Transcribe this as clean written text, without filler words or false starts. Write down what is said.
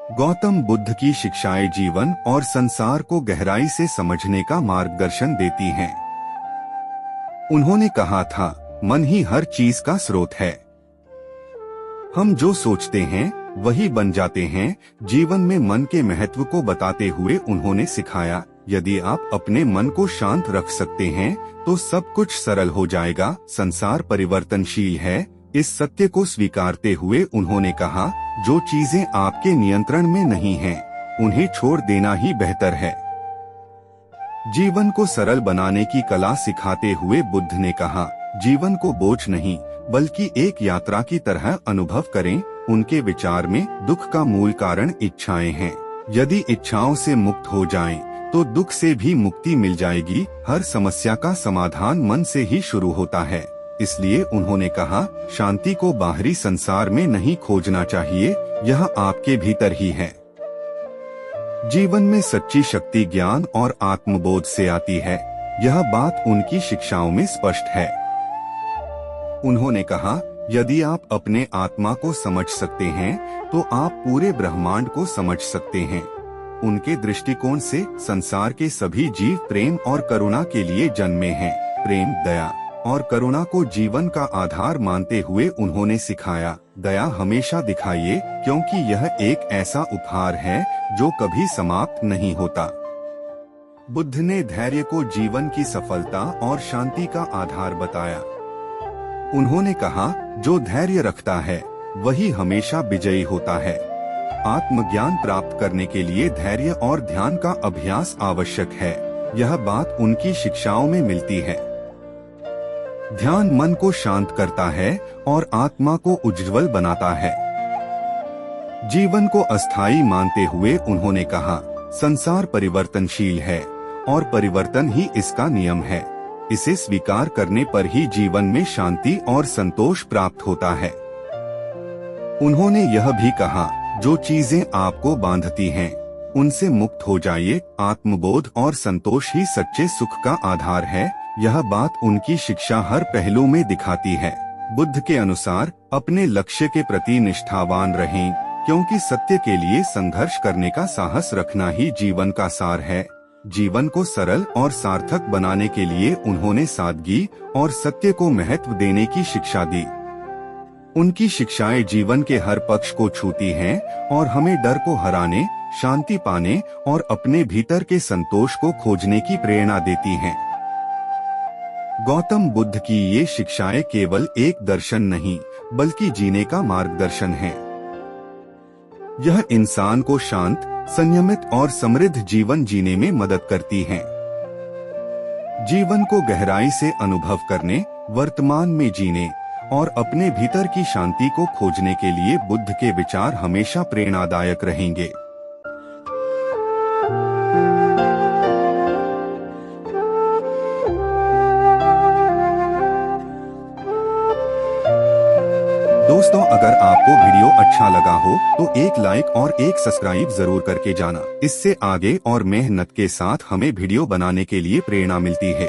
गौतम बुद्ध की शिक्षाएं जीवन और संसार को गहराई से समझने का मार्गदर्शन देती हैं। उन्होंने कहा था, मन ही हर चीज का स्रोत है। हम जो सोचते हैं वही बन जाते हैं। जीवन में मन के महत्व को बताते हुए उन्होंने सिखाया, यदि आप अपने मन को शांत रख सकते हैं तो सब कुछ सरल हो जाएगा। संसार परिवर्तनशील है, इस सत्य को स्वीकारते हुए उन्होंने कहा, जो चीजें आपके नियंत्रण में नहीं हैं, उन्हें छोड़ देना ही बेहतर है। जीवन को सरल बनाने की कला सिखाते हुए बुद्ध ने कहा, जीवन को बोझ नहीं बल्कि एक यात्रा की तरह अनुभव करें। उनके विचार में दुख का मूल कारण इच्छाएं हैं। यदि इच्छाओं से मुक्त हो जाएं, तो दुख से भी मुक्ति मिल जाएगी। हर समस्या का समाधान मन से ही शुरू होता है। इसलिए उन्होंने कहा, शांति को बाहरी संसार में नहीं खोजना चाहिए, यह आपके भीतर ही है। जीवन में सच्ची शक्ति ज्ञान और आत्मबोध से आती है। यह बात उनकी शिक्षाओं में स्पष्ट है। उन्होंने कहा, यदि आप अपने आत्मा को समझ सकते हैं तो आप पूरे ब्रह्मांड को समझ सकते हैं। उनके दृष्टिकोण से संसार के सभी जीव प्रेम और करुणा के लिए जन्मे हैं। प्रेम, दया और करुणा को जीवन का आधार मानते हुए उन्होंने सिखाया, दया हमेशा दिखाइए, क्योंकि यह एक ऐसा उपहार है जो कभी समाप्त नहीं होता। बुद्ध ने धैर्य को जीवन की सफलता और शांति का आधार बताया। उन्होंने कहा, जो धैर्य रखता है वही हमेशा विजयी होता है। आत्मज्ञान प्राप्त करने के लिए धैर्य और ध्यान का अभ्यास आवश्यक है। यह बात उनकी शिक्षाओं में मिलती है। ध्यान मन को शांत करता है और आत्मा को उज्ज्वल बनाता है। जीवन को अस्थायी मानते हुए उन्होंने कहा, संसार परिवर्तनशील है और परिवर्तन ही इसका नियम है। इसे स्वीकार करने पर ही जीवन में शांति और संतोष प्राप्त होता है। उन्होंने यह भी कहा, जो चीजें आपको बांधती हैं, उनसे मुक्त हो जाइए। आत्मबोध और संतोष ही सच्चे सुख का आधार है। यह बात उनकी शिक्षा हर पहलू में दिखाती है। बुद्ध के अनुसार अपने लक्ष्य के प्रति निष्ठावान रहें, क्योंकि सत्य के लिए संघर्ष करने का साहस रखना ही जीवन का सार है। जीवन को सरल और सार्थक बनाने के लिए उन्होंने सादगी और सत्य को महत्व देने की शिक्षा दी। उनकी शिक्षाएं जीवन के हर पक्ष को छूती हैं और हमें डर को हराने, शांति पाने और अपने भीतर के संतोष को खोजने की प्रेरणा देती हैं। गौतम बुद्ध की ये शिक्षाएं केवल एक दर्शन नहीं, बल्कि जीने का मार्गदर्शन है। यह इंसान को शांत, संयमित और समृद्ध जीवन जीने में मदद करती हैं। जीवन को गहराई से अनुभव करने, वर्तमान में जीने और अपने भीतर की शांति को खोजने के लिए बुद्ध के विचार हमेशा प्रेरणादायक रहेंगे। दोस्तों, अगर आपको वीडियो अच्छा लगा हो तो एक लाइक और एक सब्सक्राइब जरूर करके जाना। इससे आगे और मेहनत के साथ हमें वीडियो बनाने के लिए प्रेरणा मिलती है।